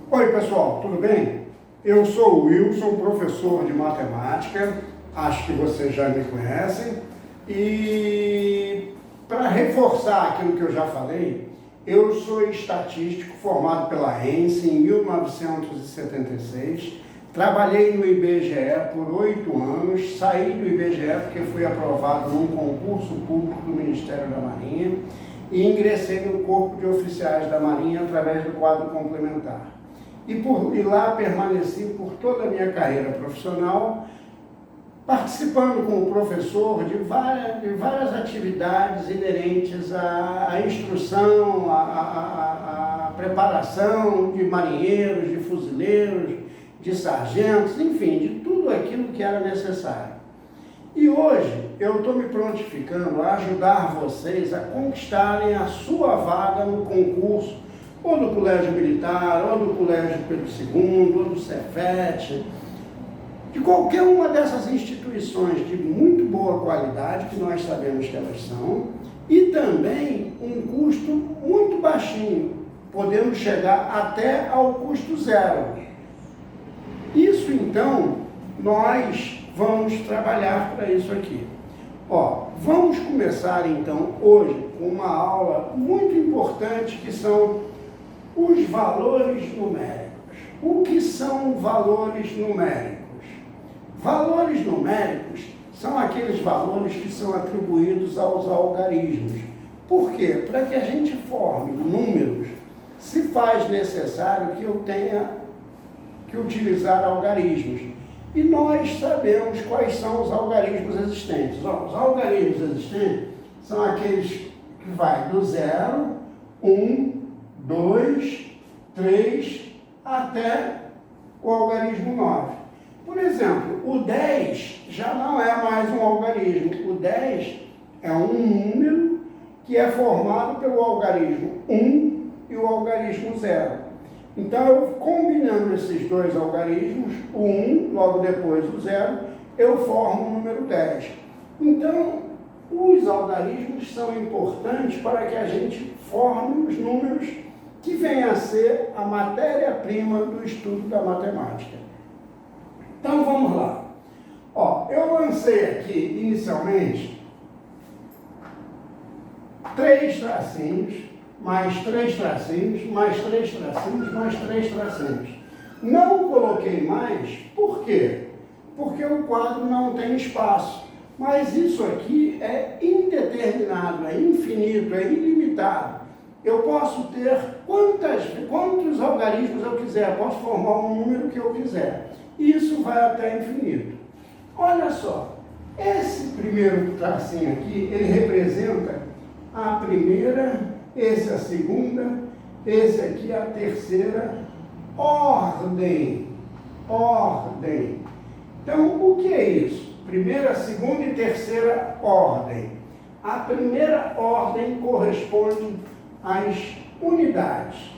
Oi pessoal, tudo bem? Eu sou o Wilson, professor de matemática, acho que vocês já me conhecem, e para reforçar aquilo que eu já falei, eu sou estatístico formado pela ENSE em 1976, trabalhei no IBGE por 8 anos, saí do IBGE porque fui aprovado num concurso público do Ministério da Marinha e ingressei no Corpo de Oficiais da Marinha através do quadro complementar. E lá permaneci por toda a minha carreira profissional, participando como professor de várias atividades inerentes à instrução, à preparação de marinheiros, de fuzileiros, de sargentos, enfim, de tudo aquilo que era necessário. E hoje eu estou me prontificando a ajudar vocês a conquistarem a sua vaga no concurso, ou do Colégio Militar, ou do Colégio Pedro II, ou do Cefet, de qualquer uma dessas instituições de muito boa qualidade, que nós sabemos que elas são, e também um custo muito baixinho, podendo chegar até ao custo zero. Isso então, nós vamos trabalhar para isso aqui. Vamos começar então hoje com uma aula muito importante que são os valores numéricos. O que são valores numéricos? Valores numéricos são aqueles valores que são atribuídos aos algarismos. Por quê? Para que a gente forme números, se faz necessário que eu tenha que utilizar algarismos. E nós sabemos quais são os algarismos existentes. Os algarismos existentes são aqueles que vai do 0, 1, 2, 3, até o algarismo 9. Por exemplo, o 10 já não é mais um algarismo. O 10 é um número que é formado pelo algarismo 1 e o algarismo 0. Então, eu combinando esses dois algarismos, o 1, logo depois o 0, eu formo o número 10. Então, os algarismos são importantes para que a gente forme os números que vem a ser a matéria-prima do estudo da matemática. Então, vamos lá. Eu lancei aqui, inicialmente, 3 tracinhos, mais 3 tracinhos, mais 3 tracinhos, mais 3 tracinhos. Não coloquei mais, por quê? Porque o quadro não tem espaço. Mas isso aqui é indeterminado, é infinito, é ilimitado. Eu posso ter quantos algarismos eu quiser, posso formar um número que eu quiser. Isso vai até infinito. Olha só, esse primeiro tracinho aqui, ele representa a primeira, esse a segunda, esse aqui a terceira ordem. Ordem. Então, o que é isso? Primeira, segunda e terceira ordem. A primeira ordem corresponde às unidades.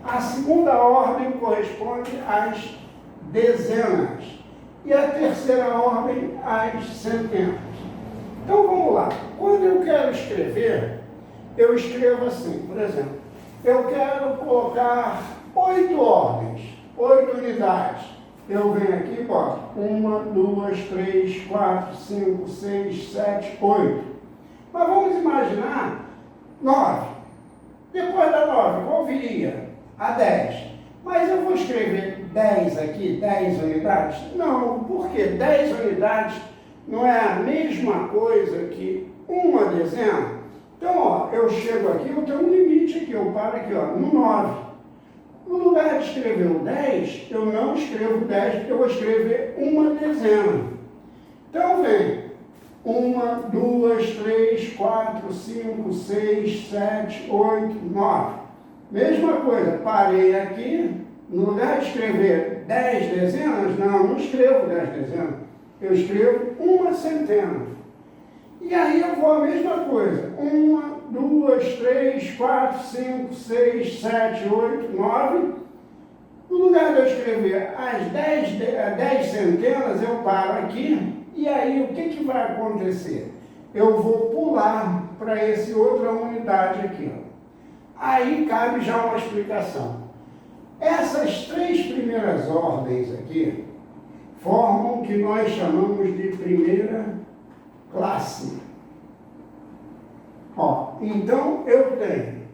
A segunda ordem corresponde às dezenas. E a terceira ordem às centenas. Então vamos lá. Quando eu quero escrever, eu escrevo assim, por exemplo, eu quero colocar 8 ordens, 8 unidades. Eu venho aqui e boto 1, 2, 3, 4, 5, 6, 7, 8. Mas vamos imaginar 9. Depois da 9, qual viria? A 10. Mas eu vou escrever 10 aqui, 10 unidades? Não, porque 10 unidades não é a mesma coisa que uma dezena. Então, eu chego aqui, eu tenho um limite aqui, eu paro aqui, no 9. No lugar de escrever o 10, eu não escrevo 10, porque eu vou escrever uma dezena. Então, vem 1, 2, 3, 4, 5, 6, 7, 8, 9. Mesma coisa, parei aqui, no lugar de escrever 10 dezenas, não escrevo 10 dezenas, eu escrevo uma centena. E aí eu vou a mesma coisa, 1, 2, 3, 4, 5, 6, 7, 8, 9. No lugar de eu escrever as 10 centenas, eu paro aqui, e aí o que vai acontecer? Eu vou pular para essa outra unidade aqui. Aí cabe já uma explicação. Essas três primeiras ordens aqui formam o que nós chamamos de primeira classe. Ó, então eu tenho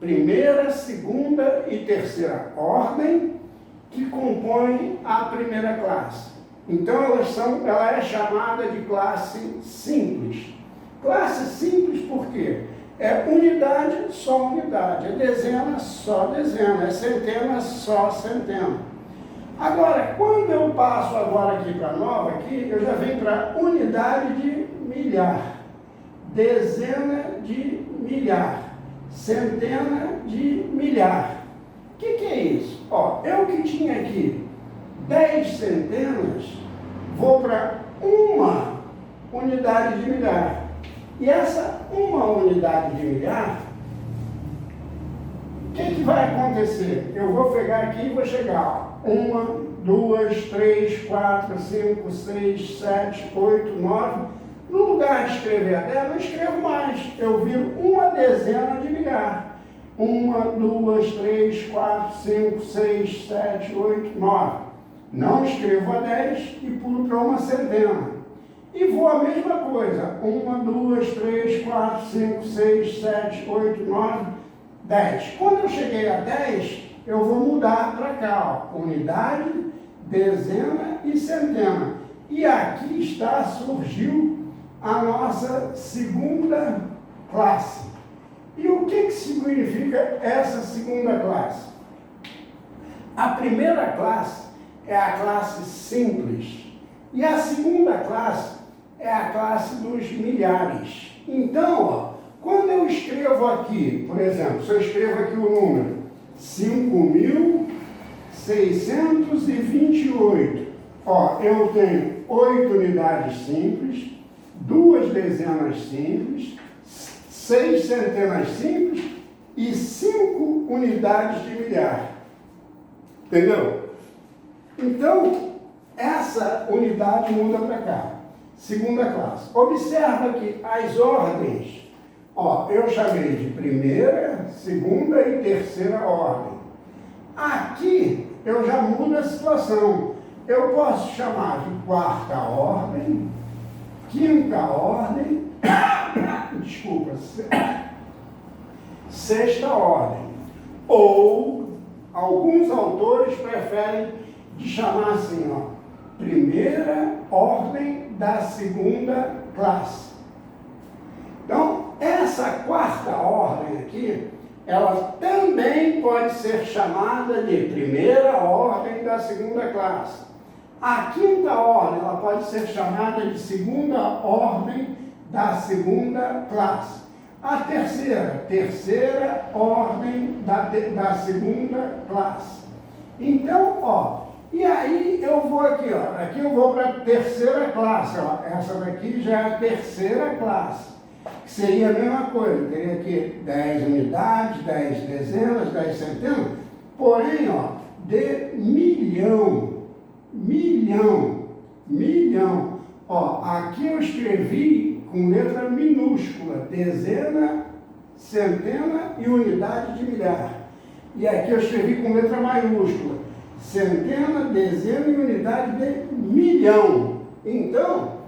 primeira, segunda e terceira ordem que compõem a primeira classe. Então ela é chamada de classe simples. Classe simples por quê? É unidade, só unidade. É dezena, só dezena. É centena, só centena. Agora, quando eu passo agora aqui para nova, aqui, eu já venho para unidade de milhar, dezena de milhar, centena de milhar. O que é isso? Ó, eu que tinha aqui 10 centenas, vou para uma unidade de milhar. E essa uma unidade de milhar, o que vai acontecer? Eu vou pegar aqui e vou chegar, ó, 1, 2, 3, 4, 5, 6, 7, 8, 9. No lugar de escrever a 10, eu escrevo mais. Eu viro uma dezena de milhar. 1, 2, 3, 4, 5, 6, 7, 8, 9. Não escrevo a 10 e pulo para uma centena. E vou a mesma coisa. 1, 2, 3, 4, 5, 6, 7, 8, 9, 10. Quando eu cheguei a 10, eu vou mudar para cá, ó, unidade, dezena e centena. E aqui surgiu a nossa segunda classe. E o que significa essa segunda classe? A primeira classe é a classe simples. E a segunda classe é a classe dos milhares. Então, ó, quando eu escrevo aqui, por exemplo, se eu escrevo aqui o número 5.628, ó, eu tenho 8 unidades simples, 2 dezenas simples, 6 centenas simples e 5 unidades de milhar. Entendeu? Então, essa unidade muda para cá. Segunda classe. Observa que as ordens, ó, eu chamei de primeira, segunda e terceira ordem. Aqui eu já mudo a situação. Eu posso chamar de quarta ordem, quinta ordem, desculpa, sexta ordem. Ou alguns autores preferem de chamar assim, ó, primeira ordem da segunda classe. Então, essa quarta ordem aqui, ela também pode ser chamada de primeira ordem da segunda classe. A quinta ordem, ela pode ser chamada de segunda ordem da segunda classe. A terceira ordem da segunda classe. Então, ó, e aí eu vou aqui, ó, aqui eu vou para a terceira classe, ó, essa daqui já é a terceira classe, que seria a mesma coisa, eu teria aqui 10 unidades, 10 dezenas, 10 centenas, porém, ó, de milhão, ó, aqui eu escrevi com letra minúscula, dezena, centena e unidade de milhar, e aqui eu escrevi com letra maiúscula, centena, dezena e unidade de milhão. Então,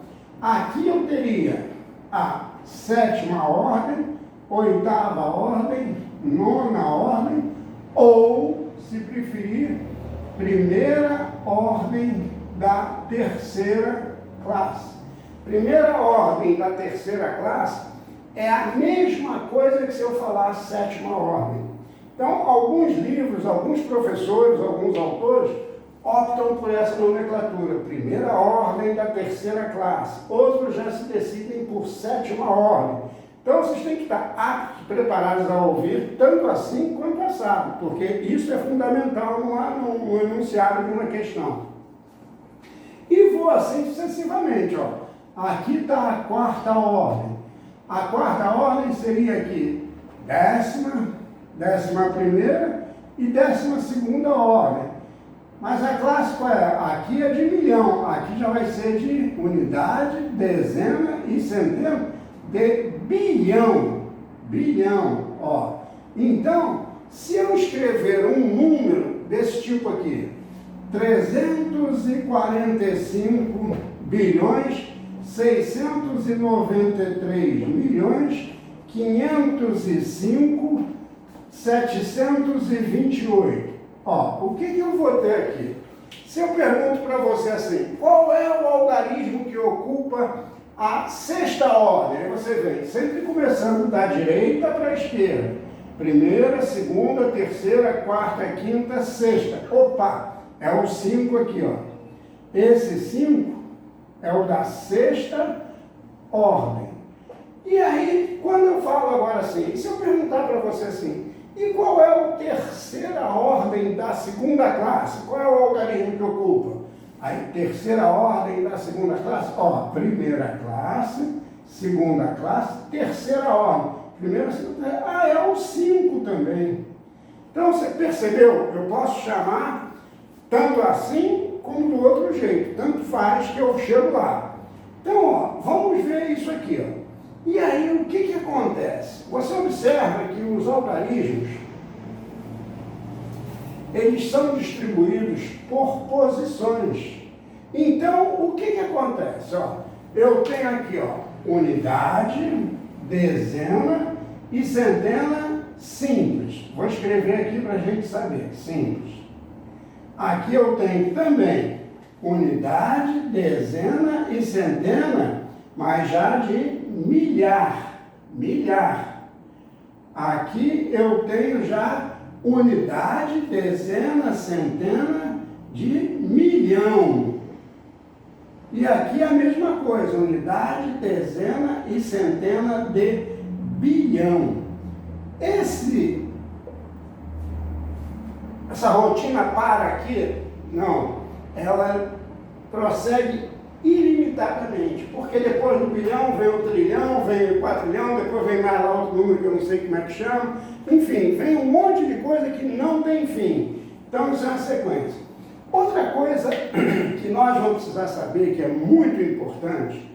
aqui eu teria a sétima ordem, oitava ordem, nona ordem, ou, se preferir, primeira ordem da terceira classe. Primeira ordem da terceira classe é a mesma coisa que se eu falasse sétima ordem. Então, alguns livros, alguns professores, alguns autores optam por essa nomenclatura, primeira ordem da terceira classe. Outros já se decidem por sétima ordem. Então, vocês têm que estar aptos, preparados a ouvir, tanto assim quanto assado, porque isso é fundamental no enunciado de uma questão. E vou assim sucessivamente, ó. Aqui está a quarta ordem. A quarta ordem seria aqui, décima primeira e 12ª ordem. Mas a classe qual é? Aqui é de milhão, aqui já vai ser de unidade, dezena e centena de bilhão, ó. Então, se eu escrever um número de 345 bilhões 693 milhões 505 728. Ó, o que eu vou ter aqui? Se eu pergunto para você assim, qual é o algarismo que ocupa a sexta ordem? Aí você vem sempre começando da direita para a esquerda. Primeira, segunda, terceira, quarta, quinta, sexta. Opa, é o 5 aqui, ó. Esse 5 é o da sexta ordem. E aí, quando eu falo agora assim, e se eu perguntar para você assim, e qual é a terceira ordem da segunda classe? Qual é o algarismo que ocupa? Aí, terceira ordem da segunda classe, ó, primeira classe, segunda classe, terceira ordem. Primeira, segunda, é o 5 também. Então, você percebeu? Eu posso chamar tanto assim como do outro jeito. Tanto faz que eu chego lá. Então, ó, vamos ver isso aqui, ó. E aí, o que acontece? Você observa que os algarismos, eles são distribuídos por posições. Então, o que acontece? Ó, eu tenho aqui, ó, unidade, dezena e centena simples. Vou escrever aqui para a gente saber, simples. Aqui eu tenho também unidade, dezena e centena, mas já de milhar. Aqui eu tenho já unidade, dezena, centena de milhão. E aqui a mesma coisa, unidade, dezena e centena de bilhão. Essa rotina para aqui? Não. Ela prossegue ilimitadamente, porque depois do bilhão vem o trilhão, vem o quatrilhão, depois vem mais lá outro número que eu não sei como é que chama, enfim, vem um monte de coisa que não tem fim. Então isso é uma sequência. Outra coisa que nós vamos precisar saber, que é muito importante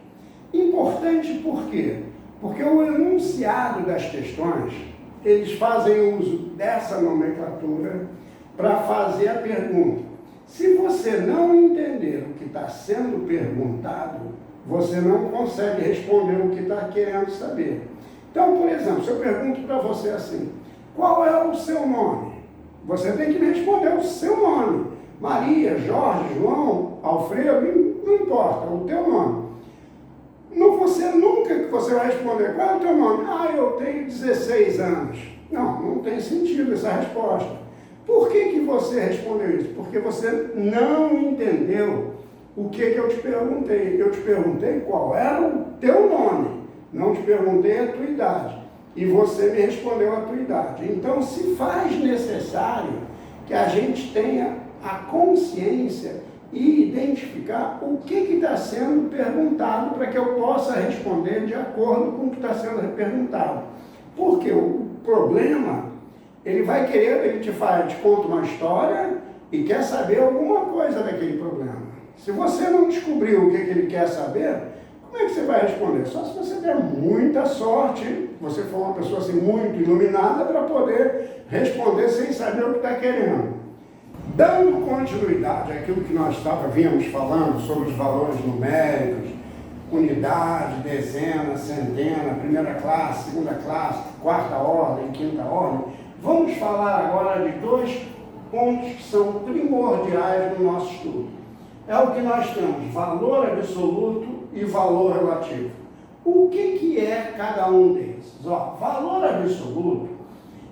por quê? Porque o enunciado das questões, eles fazem uso dessa nomenclatura para fazer a pergunta. Se você não entender o que está sendo perguntado, você não consegue responder o que está querendo saber. Então, por exemplo, se eu pergunto para você assim, qual é o seu nome? Você tem que me responder o seu nome. Maria, Jorge, João, Alfredo, não importa, o teu nome. Não, você nunca que você vai responder, qual é o teu nome? Ah, eu tenho 16 anos. Não tem sentido essa resposta. Por que você respondeu isso? Porque você não entendeu o que eu te perguntei. Eu te perguntei qual era o teu nome, não te perguntei a tua idade. E você me respondeu a tua idade. Então, se faz necessário que a gente tenha a consciência e identificar o que está sendo perguntado para que eu possa responder de acordo com o que está sendo perguntado. Porque o problema... Ele vai querer, ele te conta uma história e quer saber alguma coisa daquele problema. Se você não descobriu o que ele quer saber, como é que você vai responder? Só se você der muita sorte, você for uma pessoa assim, muito iluminada para poder responder sem saber o que está querendo. Dando continuidade àquilo que nós vínhamos falando sobre os valores numéricos, unidade, dezena, centena, primeira classe, segunda classe, quarta ordem, quinta ordem, vamos falar agora de dois pontos que são primordiais no nosso estudo. É o que nós temos, valor absoluto e valor relativo. O que é cada um desses? Valor absoluto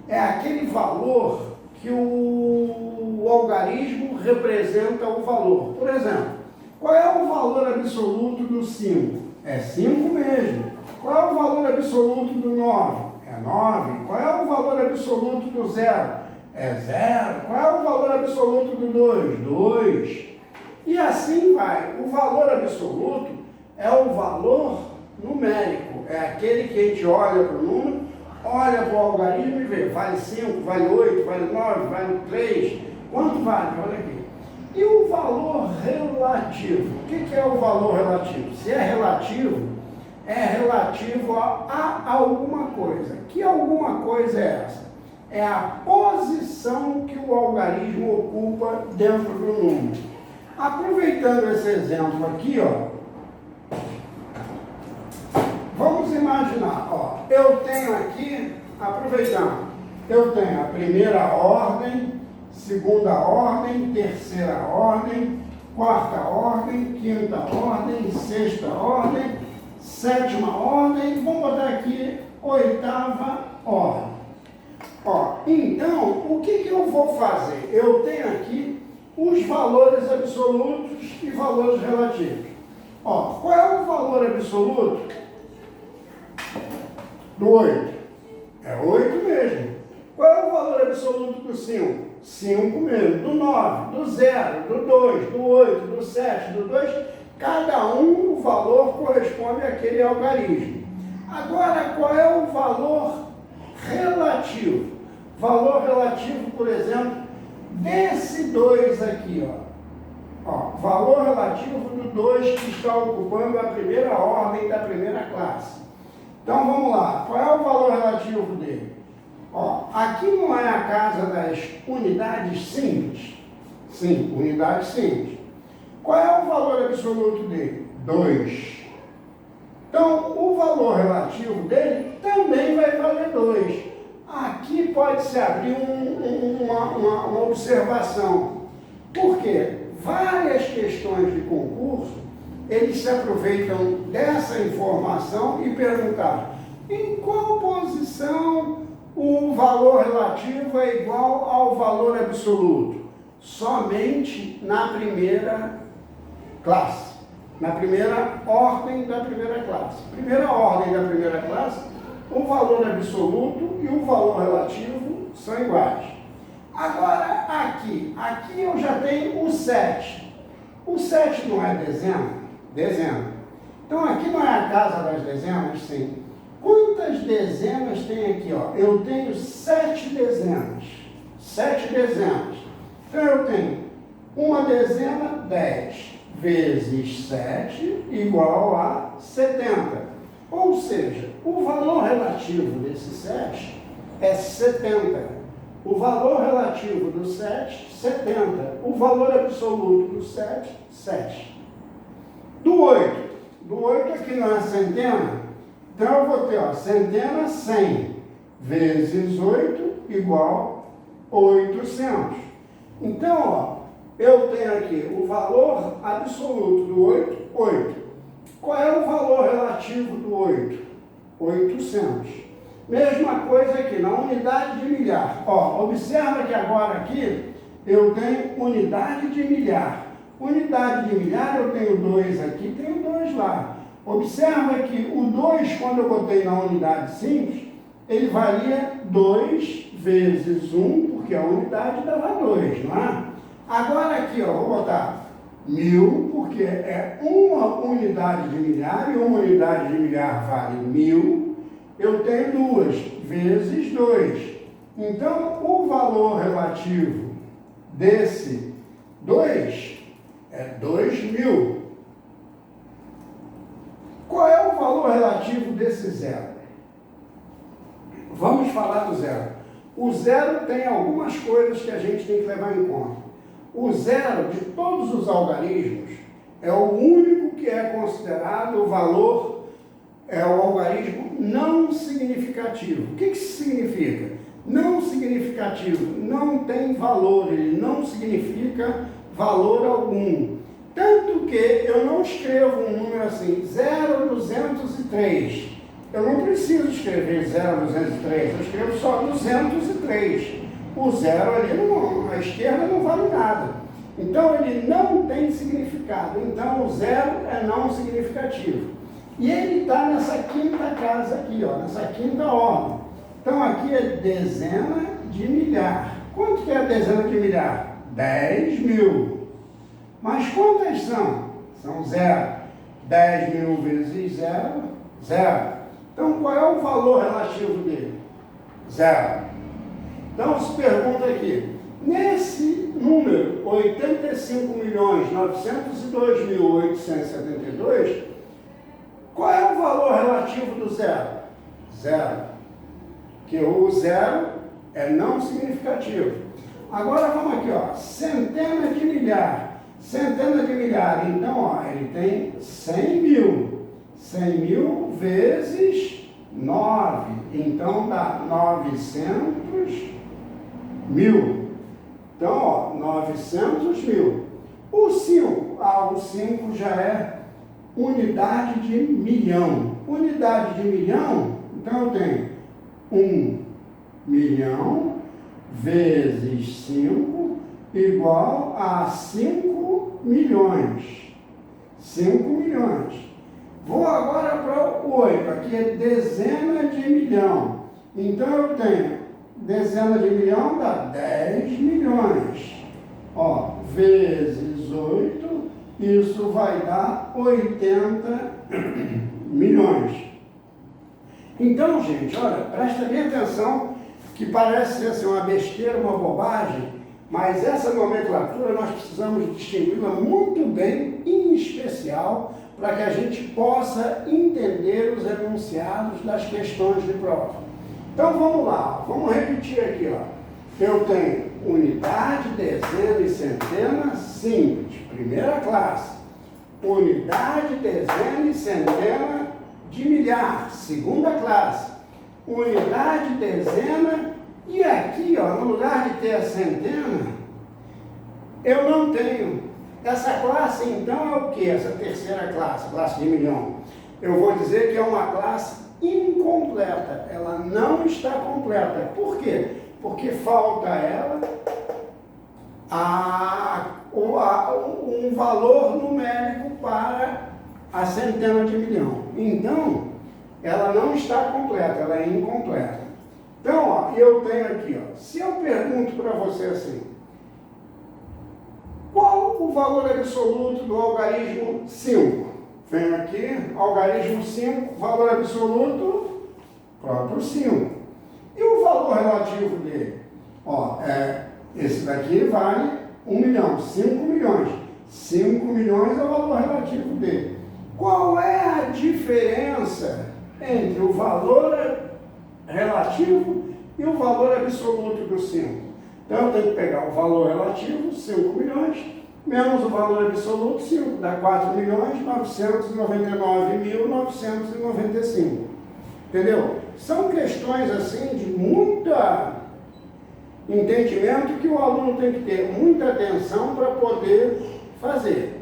é aquele valor que o algarismo representa o valor. Por exemplo, qual é o valor absoluto do 5? É 5 mesmo. Qual é o valor absoluto do 9? É 9. Qual é o valor absoluto do 0? É 0. Qual é o valor absoluto do 2? 2. E assim vai. O valor absoluto é o valor numérico. É aquele que a gente olha para o número, olha para o algarismo e vê. Vale 5, vale 8, vale 9, vale 3. Quanto vale? Olha aqui. E o valor relativo? O que é o valor relativo? Se é relativo a alguma coisa. Que alguma coisa é essa? é a posição que o algarismo ocupa dentro do número. Aproveitando esse exemplo aqui, ó, vamos imaginar, ó, eu tenho aqui, aproveitando, eu tenho a primeira ordem, segunda ordem, terceira ordem, quarta ordem, quinta ordem, sexta ordem, sétima ordem, vamos botar aqui oitava ordem. Ó, então, o que eu vou fazer? Eu tenho aqui os valores absolutos e valores relativos. Ó, qual é o valor absoluto do 8? É 8 mesmo. Qual é o valor absoluto do 5? 5 mesmo. Do 9, do 0, do 2, do 8, do 7, do 2, cada um o valor corresponde àquele algarismo. Agora, qual é o valor relativo? Valor relativo, por exemplo, desse 2 aqui, ó, valor relativo do 2 que está ocupando a primeira ordem da primeira classe. Então, vamos lá. Qual é o valor relativo dele? Ó, aqui não é a casa das unidades simples? Sim, unidades simples. Qual é o valor absoluto dele? 2. Então, o valor relativo dele também vai valer 2. Aqui pode-se abrir uma observação. Por quê? Várias questões de concurso, eles se aproveitam dessa informação e perguntaram em qual posição o valor relativo é igual ao valor absoluto? Somente na primeira classe, na primeira ordem da primeira classe. Primeira ordem da primeira classe, o valor absoluto e o valor relativo são iguais. Agora, aqui eu já tenho o 7. O 7 não é dezena? Dezena. Então, aqui não é a casa das dezenas? Sim. Quantas dezenas tem aqui? Ó? Eu tenho 7 dezenas. 7 dezenas. Então, eu tenho uma dezena, 10, vezes 7, igual a 70. Ou seja, o valor relativo desse 7 é 70. O valor relativo do 7, 70. O valor absoluto do 7, 7. Do 8. Do 8 aqui não é centena. Então eu vou ter, ó, centena 100 vezes 8 igual 800. Então, ó, eu tenho aqui o valor absoluto do 8, 8. Qual é o valor relativo do 8? 800. Mesma coisa aqui, na unidade de milhar. Ó, observa que agora aqui eu tenho unidade de milhar. Unidade de milhar eu tenho 2 aqui, tenho 2 lá. Observa que o 2, quando eu botei na unidade simples, ele valia 2 vezes 1, porque a unidade dava 2, não é? Agora aqui, ó, vou botar 1000, porque é uma unidade de milhar, e uma unidade de milhar vale 1000, eu tenho 2 vezes 2. Então, o valor relativo desse 2 é 2000. Qual é o valor relativo desse 0? Vamos falar do 0. O 0 tem algumas coisas que a gente tem que levar em conta. O 0 de todos os algarismos é o único que é considerado o valor, é o algarismo não significativo. O que isso significa? Não significativo, não tem valor, ele não significa valor algum. Tanto que eu não escrevo um número assim, 0,203. Eu não preciso escrever 0,203, eu escrevo só 203. O 0 ali, à esquerda, não vale nada. Então, ele não tem significado. Então, o 0 é não significativo. E ele está nessa quinta casa aqui, ó, nessa quinta ordem. Então, aqui é dezena de milhar. Quanto que é a dezena de milhar? 10.000. Mas quantas são? São 0. 10.000 vezes 0, 0. Então, qual é o valor relativo dele? 0. Então, se pergunta aqui, nesse número 85.902.872, qual é o valor relativo do 0? 0. Que o 0 é não significativo. Agora vamos aqui, ó, centena de milhar. Centena de milhar, então, ó, ele tem 100 mil. 100 mil vezes 9, então dá 900 mil. Então, ó, 900 mil. O 5, o 5 já é unidade de milhão. Unidade de milhão, então eu tenho 1 milhão vezes 5 igual a 5 milhões. 5 milhões. Vou agora para o 8, aqui é dezena de milhão. Então eu tenho dezena de milhão dá 10 milhões. Ó, vezes 8, isso vai dar 80 milhões. Então, gente, olha, presta bem atenção, que parece ser assim, uma besteira, uma bobagem, mas essa nomenclatura nós precisamos distingui-la muito bem, em especial, para que a gente possa entender os enunciados das questões de prova. Então vamos lá, vamos repetir aqui, ó. Eu tenho unidade, dezena e centena simples, primeira classe. Unidade, dezena e centena de milhar, segunda classe. Unidade, dezena, e aqui, ó, no lugar de ter a centena, eu não tenho. Essa classe, então, é o que? Essa terceira classe, classe de milhão. Eu vou dizer que é uma classe incompleta, ela não está completa. Por quê? Porque falta a ela um valor numérico para a centena de milhão. Então, ela não está completa, ela é incompleta. Então, ó, eu tenho aqui, ó, se eu pergunto para você assim, qual o valor absoluto do algarismo 5? Venho aqui, algarismo 5, valor absoluto, próprio 5. E o valor relativo dele? Ó, esse daqui vale 1 milhão, 5 milhões. 5 milhões é o valor relativo dele. Qual é a diferença entre o valor relativo e o valor absoluto do 5? Então, eu tenho que pegar o valor relativo, 5 milhões, menos o valor absoluto, 5, dá 4.999.995. Entendeu? São questões, assim, de muito entendimento que o aluno tem que ter muita atenção para poder fazer.